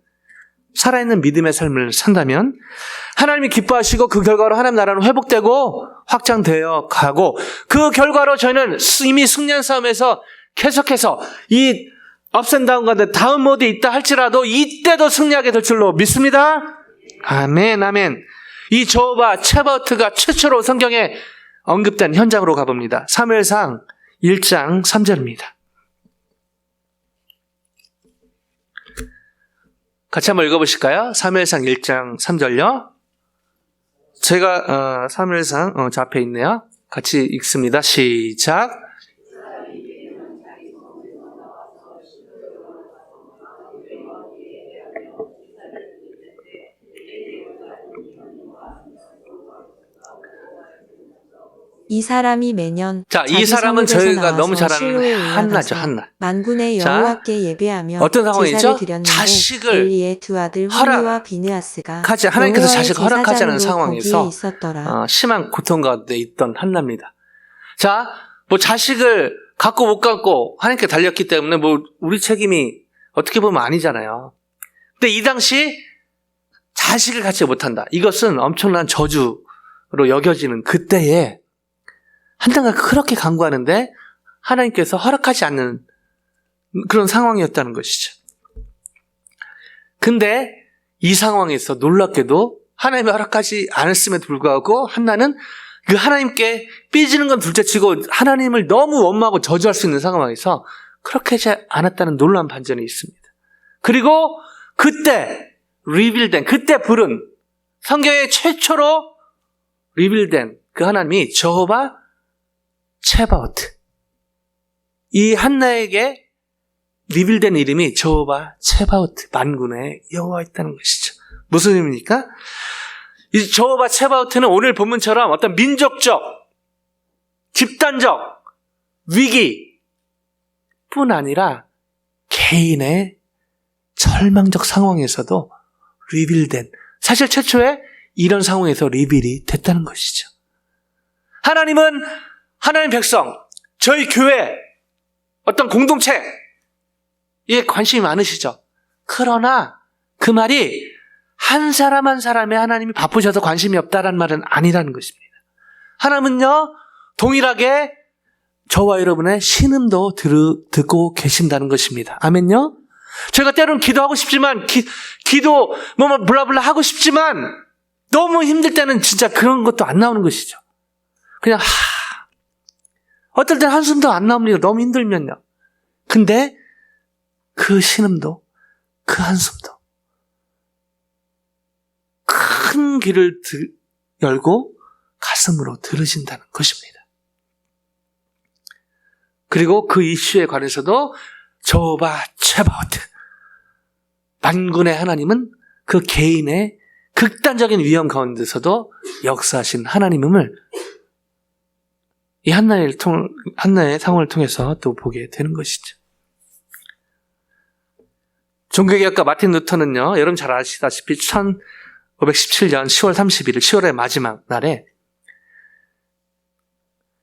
살아있는 믿음의 삶을 산다면 하나님이 기뻐하시고 그 결과로 하나님 나라는 회복되고 확장되어 가고, 그 결과로 저희는 이미 승리한 싸움에서 계속해서 이 업앤다운 가운데 다운 모드에 있다 할지라도 이때도 승리하게 될 줄로 믿습니다. 아멘, 아멘. 이 저호바 쉐바오트가 최초로 성경에 언급된 현장으로 가봅니다. 사무엘상 1장 3절입니다. 같이 한번 읽어보실까요? 사무엘상 1장 3절요. 제가 사무엘상 저 앞에 있네요. 같이 읽습니다. 시작. 이 사람이 매년 자, 이 자기 사람은 성읍에서 저희가 나와서 너무 잘 아는 실로에 한나죠, 올라가서 한나. 만군의 자, 여호와께 예배하며 어떤 상황이죠? 제사를 드렸는데 자식을 엘리의 두 아들 허락- 호니와 비느하스가 하지, 하나님께서 여호와의 자식을 허락하지 않은 제사장으로 상황에서 거기에 있었더라. 심한 고통 가운데 있던 한나입니다. 자, 뭐 자식을 갖고 못 갖고 하나님께 달렸기 때문에 뭐 우리 책임이 어떻게 보면 아니잖아요. 근데 이 당시 자식을 갖지 못한다. 이것은 엄청난 저주로 여겨지는 그때에 한나가 그렇게 간구하는데 하나님께서 허락하지 않는 그런 상황이었다는 것이죠. 근데 이 상황에서 놀랍게도 하나님이 허락하지 않았음에도 불구하고 한나는 그 하나님께 삐지는 건 둘째치고 하나님을 너무 원망하고 저주할 수 있는 상황에서 그렇게 하지 않았다는 놀라운 반전이 있습니다. 그리고 그때 리빌된, 그때 부른 성경의 최초로 리빌된 그 하나님이 저호바 쉐바오트, 이 한나에게 리빌된 이름이 저호바 쉐바오트, 만군의 여호와였다는 것이죠. 무슨 의미입니까? 이 저호바 쉐바오트는 오늘 본문처럼 어떤 민족적, 집단적 위기뿐 아니라 개인의 절망적 상황에서도 리빌된, 사실 최초에 이런 상황에서 리빌이 됐다는 것이죠. 하나님은 하나님 백성, 저희 교회, 어떤 공동체에 관심이 많으시죠. 그러나 그 말이 한 사람 한 사람의 하나님이 바쁘셔서 관심이 없다라는 말은 아니라는 것입니다. 하나님은요, 동일하게 저와 여러분의 신음도 듣고 계신다는 것입니다. 아멘요? 제가 때로는 기도하고 싶지만, 기도, 블라블라 하고 싶지만, 너무 힘들 때는 진짜 그런 것도 안 나오는 것이죠. 그냥, 어떨 땐 한숨도 안 나옵니다. 너무 힘들면요. 근데 그 신음도, 그 한숨도 큰 귀를 열고 가슴으로 들으신다는 것입니다. 그리고 그 이슈에 관해서도 저호바 쉐바오트, 만군의 하나님은 그 개인의 극단적인 위험 가운데서도 역사하신 하나님임을 이 한나의 상황을 통해서 또 보게 되는 것이죠. 종교개혁가 마틴 루터는요, 여러분 잘 아시다시피 1517년 10월 31일, 10월의 마지막 날에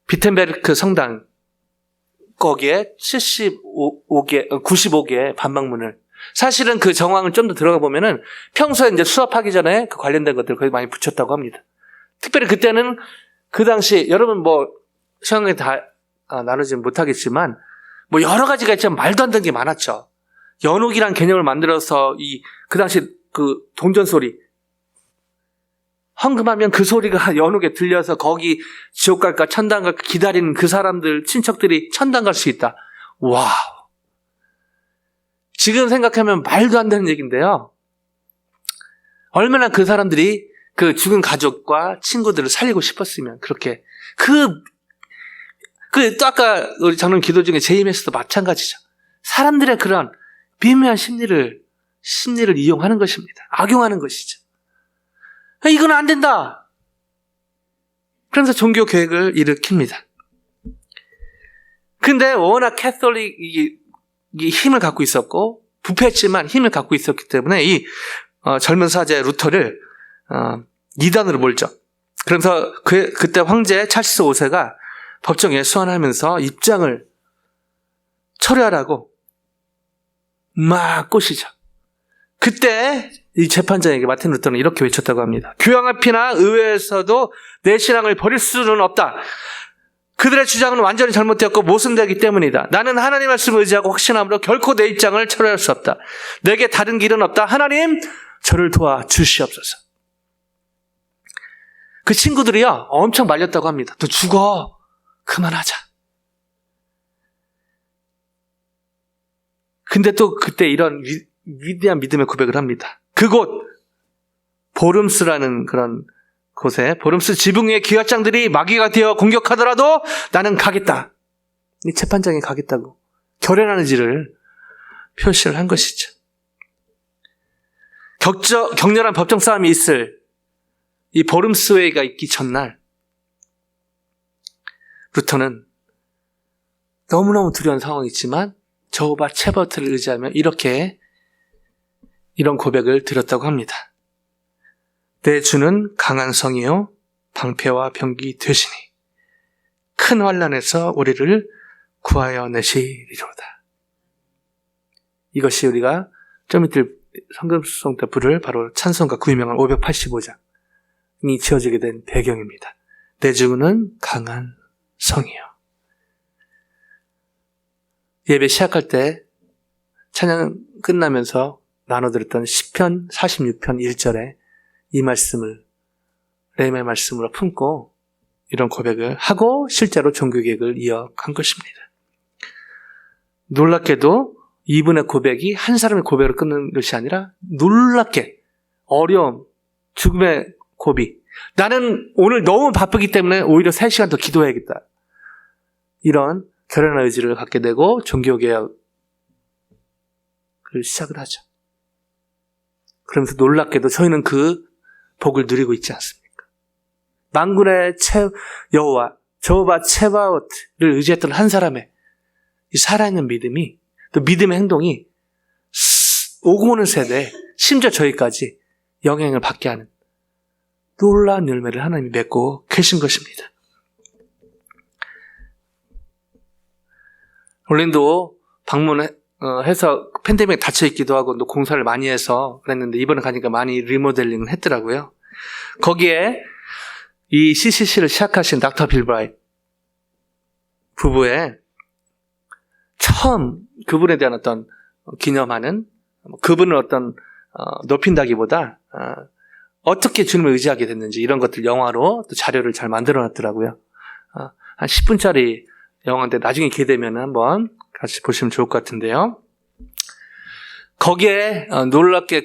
비텐베르크 성당 거기에 95개의 반박문을, 사실은 그 정황을 좀 더 들어가 보면은 평소에 이제 수업하기 전에 그 관련된 것들 거기 많이 붙였다고 합니다. 특별히 그때는 그 당시, 여러분 뭐 시간에 다 나누지는 못하겠지만 뭐 여러 가지가 있지만 말도 안 되는 게 많았죠. 연옥이란 개념을 만들어서 그 당시 그 동전 소리, 헌금하면 그 소리가 연옥에 들려서 거기 지옥 갈까 천당 갈까 기다리는 그 사람들, 친척들이 천당 갈 수 있다. 와우. 지금 생각하면 말도 안 되는 얘기인데요. 얼마나 그 사람들이 그 죽은 가족과 친구들을 살리고 싶었으면 그렇게 또 아까 우리 장로님 기도 중에 재임에서도 마찬가지죠. 사람들의 그런 미묘한 심리를 이용하는 것입니다. 악용하는 것이죠. 이건 안 된다. 그러면서 종교 계획을 일으킵니다. 근데 워낙 캐톨릭이 힘을 갖고 있었고 부패했지만 힘을 갖고 있었기 때문에 이 젊은 사제 루터를 이단으로 몰죠. 그래서 그때 황제 찰스 5세가 법정에 소환하면서 입장을 철회하라고 막 꼬시죠. 그때 이 재판장에게 마틴 루터는 이렇게 외쳤다고 합니다. 교황 앞이나 의회에서도 내 신앙을 버릴 수는 없다. 그들의 주장은 완전히 잘못되었고 모순되기 때문이다. 나는 하나님 말씀을 의지하고 확신함으로 결코 내 입장을 철회할 수 없다. 내게 다른 길은 없다. 하나님, 저를 도와 주시옵소서. 그 친구들이요, 엄청 말렸다고 합니다. 너 죽어. 그만하자. 근데 또 그때 이런 위대한 믿음의 고백을 합니다. 그곳, 보름스라는 그런 곳에 보름스 지붕 위에 기와장들이 마귀가 되어 공격하더라도 나는 가겠다. 이 재판장에 가겠다고 결연한 의지를 표시를 한 것이죠. 격렬한 법정 싸움이 있을 이 보름스웨이가 있기 전날 루터는 너무너무 두려운 상황이지만 저호바 체버트를 의지하며 이런 고백을 드렸다고 합니다. 내 주는 강한 성이요 방패와 병기 되시니 큰 환난에서 우리를 구하여 내시리로다. 이것이 우리가 좀 이틀 성금송 때 부를 바로 찬송가 구유명한 585장이 지어지게 된 배경입니다. 내 주는 강한 성이요. 예배 시작할 때 찬양 끝나면서 나눠드렸던 시편 46편 1절에 이 말씀을 레임의 말씀으로 품고 이런 고백을 하고 실제로 종교개혁을 이어간 것입니다. 놀랍게도 이분의 고백이 한 사람의 고백으로 끊는 것이 아니라 놀랍게 어려움, 죽음의 고비. 나는 오늘 너무 바쁘기 때문에 오히려 3시간 더 기도해야겠다. 이런 결연한 의지를 갖게 되고 종교개혁을 시작을 하죠. 그러면서 놀랍게도 저희는 그 복을 누리고 있지 않습니까? 만군의 여호와, 저호바 체바오트를 의지했던 한 사람의 이 살아있는 믿음이, 또 믿음의 행동이 오고 오는 세대에 심지어 저희까지 영향을 받게 하는 놀라운 열매를 하나님이 맺고 계신 것입니다. 올랜도 방문해서 팬데믹에 닫혀있기도 하고 또 공사를 많이 해서 그랬는데 이번에 가니까 많이 리모델링을 했더라고요. 거기에 이 CCC를 시작하신 닥터 빌브라이트 부부의 처음 그분에 대한 어떤 기념하는, 그분을 어떤 높인다기보다 어떻게 주님을 의지하게 됐는지 이런 것들 영화로 또 자료를 잘 만들어 놨더라고요. 한 10분짜리 영화인데 나중에 기회 되면 한번 같이 보시면 좋을 것 같은데요. 거기에 놀랍게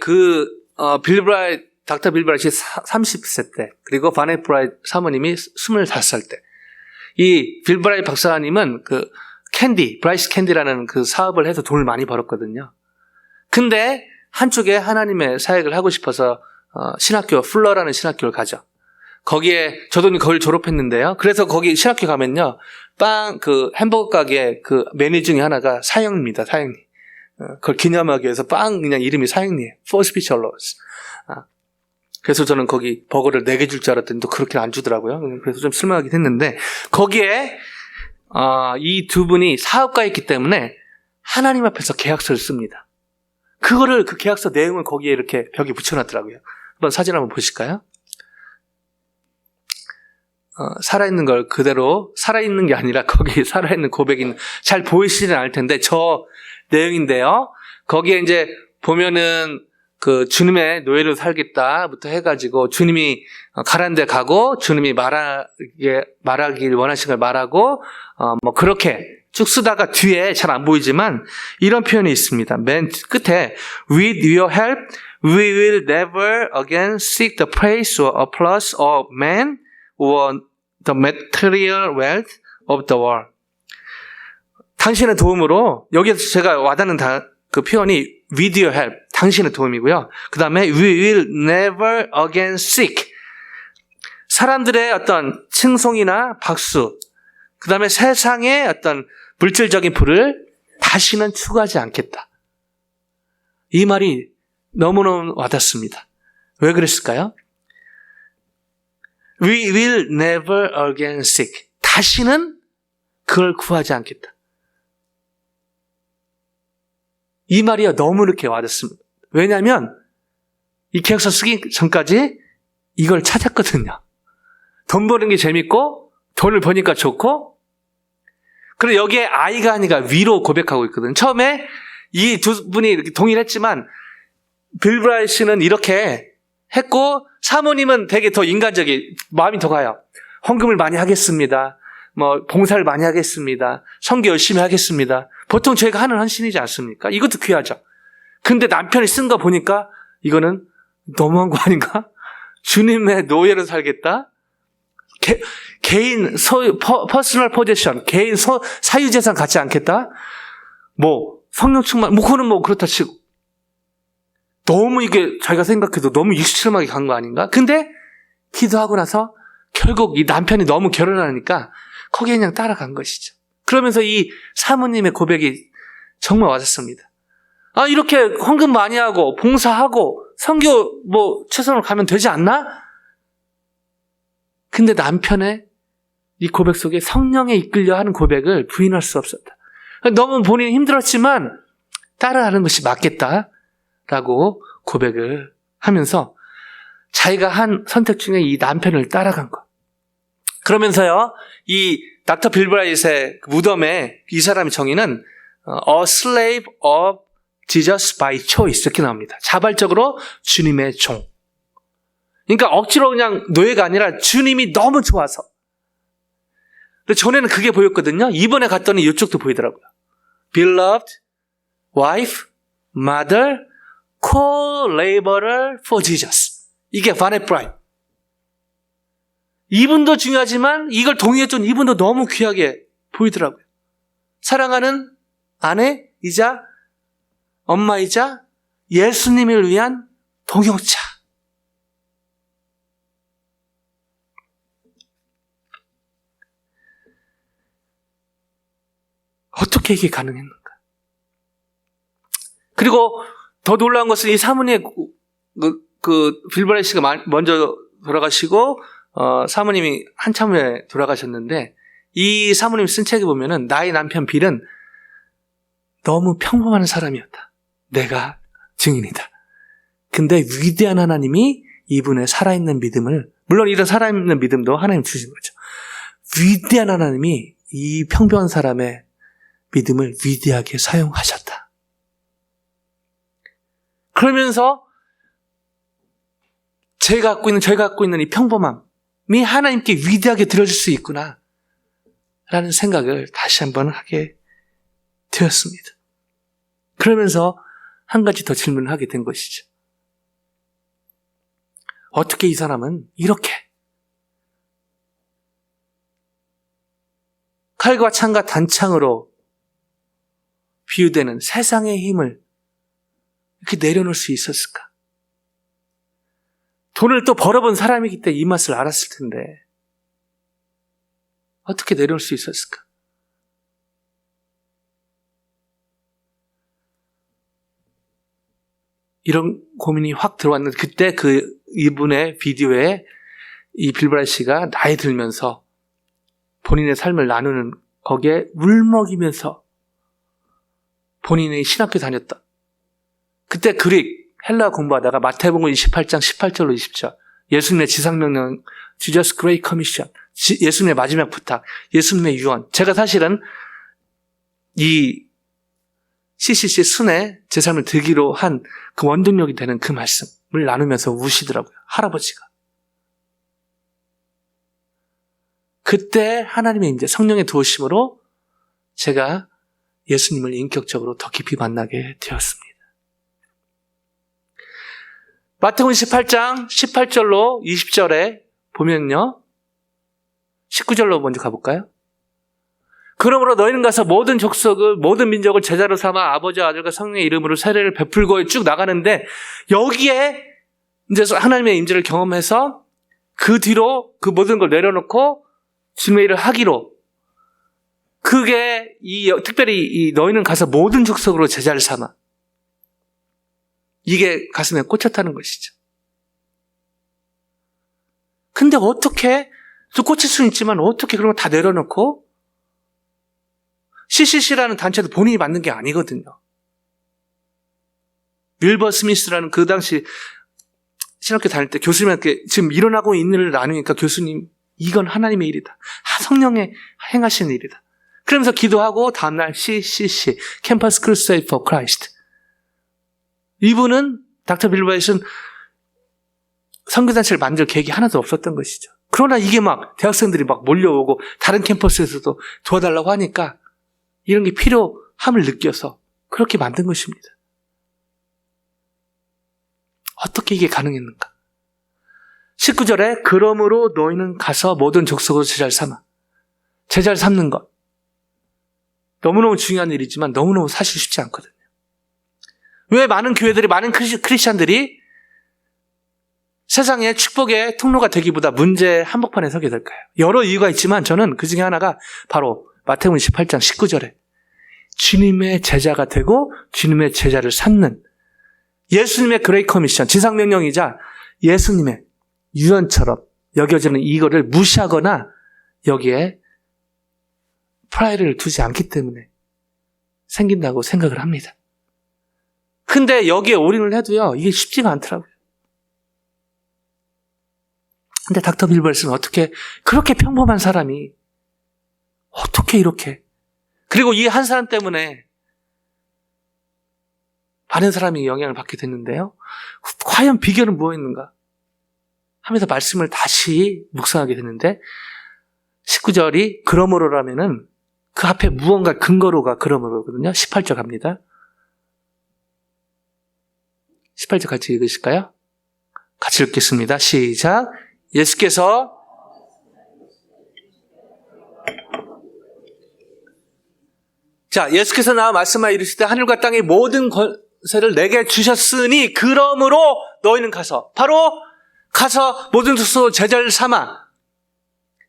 닥터 빌브라이트이 30세 때, 그리고 바넷 브라이트 사모님이 25살 때, 이 빌브라이트 박사님은 브라이스 캔디라는 그 사업을 해서 돈을 많이 벌었거든요. 근데 한쪽에 하나님의 사역을 하고 싶어서 신학교, 풀러라는 신학교를 가죠. 거기에 저도 거기를 졸업했는데요. 그래서 거기 신학교 가면요, 햄버거 가게 메뉴 중에 하나가 사형입니다. 사형리. 그걸 기념하기 위해서 그냥 이름이 사형리예요. For Spiritual Laws. 그래서 저는 거기 버거를 4개 줄 줄 알았더니 또 그렇게 안 주더라고요. 그래서 좀 실망하긴 했는데, 거기에 이 두 분이 사업가였기 때문에 하나님 앞에서 계약서를 씁니다. 그 계약서 내용을 거기에 이렇게 벽에 붙여놨더라고요. 한번 사진 한번 보실까요? 살아있는 걸 그대로, 살아있는 게 아니라 거기 살아있는 고백이 잘 보이시지는 않을 텐데, 저 내용인데요. 거기에 이제 보면은 주님의 노예로 살겠다부터 해가지고 주님이 가라는 데 가고 주님이 말하길 원하시는 걸 말하고 그렇게 쭉 쓰다가 뒤에 잘 안 보이지만 이런 표현이 있습니다. 맨 끝에 With your help, we will never again seek the praise or applause of man or the material wealth of the world. 당신의 도움으로, 여기에서 제가 와닿는 그 표현이 with your help, 당신의 도움이고요. 그 다음에 we will never again seek. 사람들의 어떤 칭송이나 박수, 그 다음에 세상의 어떤 물질적인 부를 다시는 추구하지 않겠다. 이 말이 너무너무 와닿습니다. 왜 그랬을까요? We will never again seek. 다시는 그걸 구하지 않겠다. 이 말이 너무 이렇게 와닿습니다. 왜냐하면 이 계약서 쓰기 전까지 이걸 찾았거든요. 돈 버는 게 재밌고 돈을 버니까 좋고, 그리고 여기에 I가 아니라 위로 고백하고 있거든요. 처음에 이 두 분이 이렇게 동일했지만 빌 브라이스는 이렇게 했고 사모님은 되게 더 인간적인 마음이 더 가요. 헌금을 많이 하겠습니다. 봉사를 많이 하겠습니다. 선교 열심히 하겠습니다. 보통 저희가 하는 헌신이지 않습니까? 이것도 귀하죠. 근데 남편이 쓴 거 보니까 이거는 너무한 거 아닌가? 주님의 노예로 살겠다? 개인 퍼스널 포지션, 개인 사유재산 갖지 않겠다? 성령 충만, 그거는 그렇다 치고. 너무 이게 자기가 생각해도 너무 익스트림하게 간 거 아닌가? 근데 기도하고 나서 결국 이 남편이 너무 결혼하니까 거기에 그냥 따라간 것이죠. 그러면서 이 사모님의 고백이 정말 와닿습니다. 이렇게 헌금 많이 하고 봉사하고 선교 최선으로 가면 되지 않나? 근데 남편의 이 고백 속에 성령에 이끌려 하는 고백을 부인할 수 없었다. 너무 본인이 힘들었지만 따라가는 것이 맞겠다라고 고백을 하면서 자기가 한 선택 중에 이 남편을 따라간 것. 그러면서요, 이 닥터 빌 브라이트의 무덤에 이 사람의 정의는 A slave of Jesus by choice 이렇게 나옵니다. 자발적으로 주님의 종. 그러니까 억지로 그냥 노예가 아니라 주님이 너무 좋아서. 근데 전에는 그게 보였거든요. 이번에 갔더니 이쪽도 보이더라고요. Beloved wife, mother, co-laborer for Jesus. 이게 바넷 브라이트. 이분도 중요하지만 이걸 동의했던 이분도 너무 귀하게 보이더라고요. 사랑하는 아내이자 엄마이자 예수님을 위한 동역자. 어떻게 이게 가능했는가? 그리고 더 놀라운 것은 이 사모님의 빌 브라이트 씨가 먼저 돌아가시고 사모님이 한참 후에 돌아가셨는데 이 사모님이 쓴 책에 보면은 나의 남편 빌은 너무 평범한 사람이었다. 내가 증인이다. 근데 위대한 하나님이 이분의 살아있는 믿음을, 물론 이런 살아있는 믿음도 하나님 주신 거죠. 위대한 하나님이 이 평범한 사람의 믿음을 위대하게 사용하셨다. 그러면서 저희가 갖고 있는 이 평범함이 하나님께 위대하게 들어질 수 있구나 라는 생각을 다시 한번 하게 되었습니다. 그러면서 한 가지 더 질문을 하게 된 것이죠. 어떻게 이 사람은 이렇게 칼과 창과 단창으로 비유되는 세상의 힘을 이렇게 내려놓을 수 있었을까? 돈을 또 벌어본 사람이기 때문에 이 맛을 알았을 텐데 어떻게 내려올 수 있었을까? 이런 고민이 확 들어왔는데 그때 이분의 비디오에 이 빌 브라이트 씨가 나이 들면서 본인의 삶을 나누는 거기에 울먹이면서 본인의 신학교 다녔다. 그때 그릭, 헬라 공부하다가 마태복음 28장 18절로 20절 예수님의 지상명령, Jesus Great Commission, 예수님의 마지막 부탁, 예수님의 유언. 제가 사실은 이 CCC 순회 제 삶을 드기로 한 그 원동력이 되는 그 말씀을 나누면서 우시더라고요. 할아버지가. 그때 하나님의 이제 성령의 도우심으로 제가 예수님을 인격적으로 더 깊이 만나게 되었습니다. 마태복음 18장 18절로 20절에 보면요. 19절로 먼저 가볼까요? 그러므로 너희는 가서 모든 족속을 모든 민족을 제자로 삼아 아버지와 아들과 성령의 이름으로 세례를 베풀고 쭉 나가는데 여기에 이제 하나님의 임재를 경험해서 그 뒤로 그 모든 걸 내려놓고 주님의 일을 하기로 그게 특별히 너희는 가서 모든 족속으로 제자를 삼아 이게 가슴에 꽂혔다는 것이죠. 근데 어떻게 또 꽂힐 수는 있지만 어떻게 그런 거 다 내려놓고 CCC라는 단체도 본인이 만든 게 아니거든요. 윌버 스미스라는 그 당시 신학교 다닐 때 교수님한테 지금 일어나고 있는 일을 나누니까 교수님 이건 하나님의 일이다. 성령의 행하시는 일이다. 그러면서 기도하고 다음날 CCC 캠퍼스 크루세이드 포 크라이스트 이분은 닥터 빌바이스는 선교단체를 만들 계획이 하나도 없었던 것이죠. 그러나 이게 막 대학생들이 막 몰려오고 다른 캠퍼스에서도 도와달라고 하니까 이런 게 필요함을 느껴서 그렇게 만든 것입니다. 어떻게 이게 가능했는가? 19절에 그러므로 너희는 가서 모든 족속으로 제자를 삼아. 제자를 삼는 것. 너무너무 중요한 일이지만 너무너무 사실 쉽지 않거든요. 왜 많은 교회들이 많은 크리스찬들이 세상의 축복의 통로가 되기보다 문제의 한복판에 서게 될까요? 여러 이유가 있지만 저는 그 중에 하나가 바로 마태복음 18장 19절에 주님의 제자가 되고 주님의 제자를 삼는 예수님의 그레이트 커미션, 지상명령이자 예수님의 유언처럼 여겨지는 이거를 무시하거나 여기에 프라이드를 두지 않기 때문에 생긴다고 생각을 합니다. 근데 여기에 올인을 해도요, 이게 쉽지가 않더라고요. 근데 닥터 빌버스는 어떻게, 그렇게 평범한 사람이 어떻게 이렇게, 그리고 이 한 사람 때문에 많은 사람이 영향을 받게 됐는데요. 과연 비결은 무엇인가 하면서 말씀을 다시 묵상하게 되는데 19절이 그러므로라면은 그 앞에 무언가 근거로가 그러므로거든요. 18절 갑니다. 18절 같이 읽으실까요? 같이 읽겠습니다. 시작. 예수께서 예수께서 나와 말씀하여 이르시되 하늘과 땅의 모든 권세를 내게 주셨으니 그러므로 너희는 가서 바로 가서 모든 족속 제자를 삼아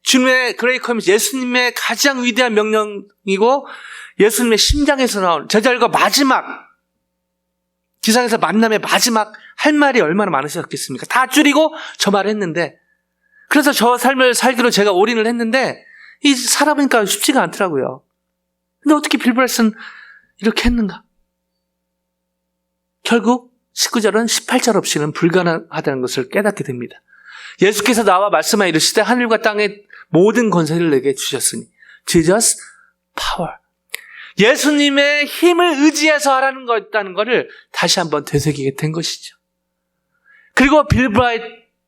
주님의 그레이트 커미션 예수님의 가장 위대한 명령이고 예수님의 심장에서 나온 제자들과 마지막 지상에서 만남의 마지막 할 말이 얼마나 많으셨겠습니까? 다 줄이고 저 말을 했는데 그래서 저 삶을 살기로 제가 올인을 했는데 이 살아보니까 쉽지가 않더라고요. 근데 어떻게 빌브레스는 이렇게 했는가? 결국 19절은 18절 없이는 불가능하다는 것을 깨닫게 됩니다. 예수께서 나와 말씀하여 이르시되 하늘과 땅의 모든 권세를 내게 주셨으니 Jesus power. 예수님의 힘을 의지해서 하라는 거였다는 것을 다시 한번 되새기게 된 것이죠. 그리고 빌 브라이트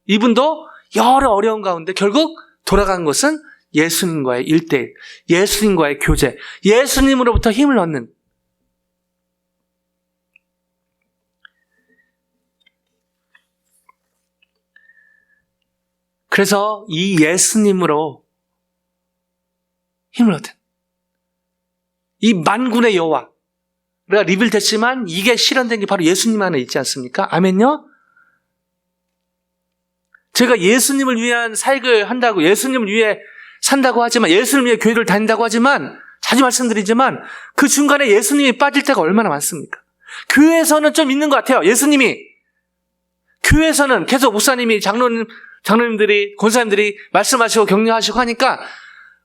이분도 여러 어려운 가운데 결국 돌아간 것은 예수님과의 1:1, 예수님과의 교제, 예수님으로부터 힘을 얻는 그래서 이 예수님으로 힘을 얻은 이 만군의 여호와가 리빌됐지만 이게 실현된 게 바로 예수님 안에 있지 않습니까? 아멘요? 제가 예수님을 위한 사역을 한다고 예수님을 위해 산다고 하지만 예수님을 위해 교회를 다닌다고 하지만 자주 말씀드리지만 그 중간에 예수님이 빠질 때가 얼마나 많습니까? 교회에서는 좀 있는 것 같아요. 예수님이 교회에서는 계속 목사님이 장로님들이 권사님들이 말씀하시고 격려하시고 하니까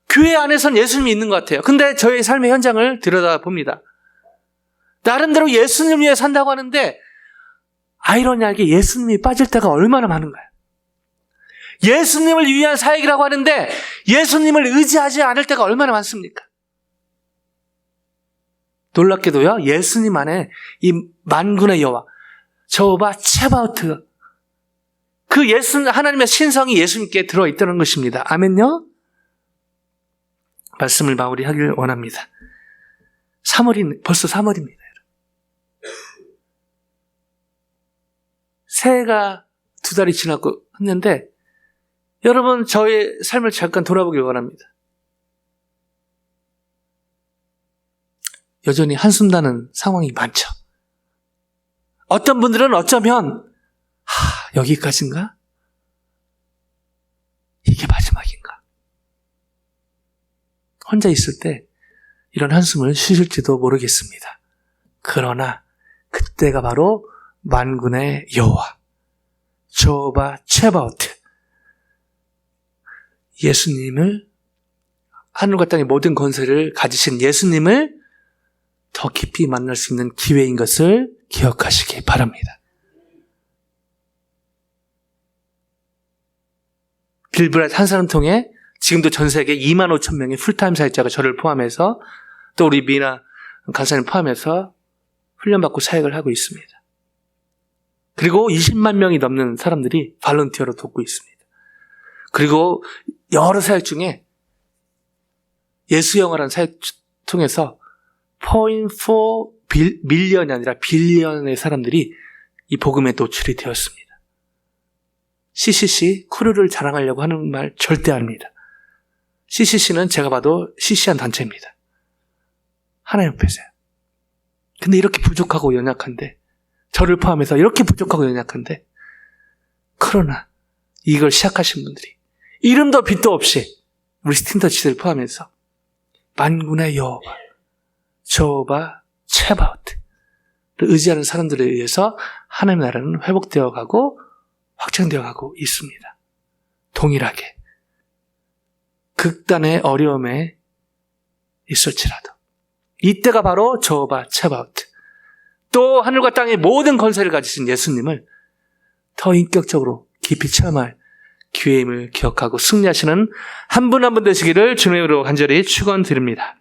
교회 안에서는 예수님이 있는 것 같아요. 근데 저의 삶의 현장을 들여다봅니다. 나름대로 예수님을 위해 산다고 하는데 아이러니하게 예수님이 빠질 때가 얼마나 많은가요? 예수님을 위한 사역이라고 하는데 예수님을 의지하지 않을 때가 얼마나 많습니까? 놀랍게도요, 예수님 안에 이 만군의 여호와, 저호바 체바오트, 그 하나님의 신성이 예수님께 들어있다는 것입니다. 아멘요? 말씀을 마무리하길 원합니다. 벌써 3월입니다. 새해가 2달이 지나고 했는데 여러분 저의 삶을 잠깐 돌아보길 원합니다. 여전히 한숨 나는 상황이 많죠. 어떤 분들은 어쩌면 여기까지인가? 이게 마지막인가? 혼자 있을 때 이런 한숨을 쉬실지도 모르겠습니다. 그러나 그때가 바로 만군의 여호와 저호바 체바오트, 예수님을, 하늘과 땅의 모든 권세를 가지신 예수님을 더 깊이 만날 수 있는 기회인 것을 기억하시기 바랍니다. 빌브라이트 한 사람 통해 지금도 전 세계 2만 5천 명의 풀타임 사역자가 저를 포함해서, 또 우리 미나 간사님 포함해서 훈련받고 사역을 하고 있습니다. 그리고 20만 명이 넘는 사람들이 발런티어로 돕고 있습니다. 그리고 여러 사역 중에 예수영어라는 사역 통해서 0.4 밀리언이 아니라 빌리언의 사람들이 이 복음에 노출이 되었습니다. CCC, 크루를 자랑하려고 하는 말 절대 아닙니다. CCC는 제가 봐도 시시한 단체입니다. 하나님 앞에서요. 근데 이렇게 부족하고 연약한데, 저를 포함해서 이렇게 부족하고 연약한데, 그러나 이걸 시작하신 분들이 이름도 빛도 없이 우리 스팀터치들 포함해서 만군의 여호와 저호바 체바오트를 의지하는 사람들에 의해서 하나님의 나라는 회복되어 가고 확장되어 가고 있습니다. 동일하게 극단의 어려움에 있을지라도 이때가 바로 저호바 체바오트, 또 하늘과 땅의 모든 권세를 가지신 예수님을 더 인격적으로 깊이 체험할 기회임을 기억하고 승리하시는 한 분 한 분 되시기를 주님으로 간절히 축원드립니다.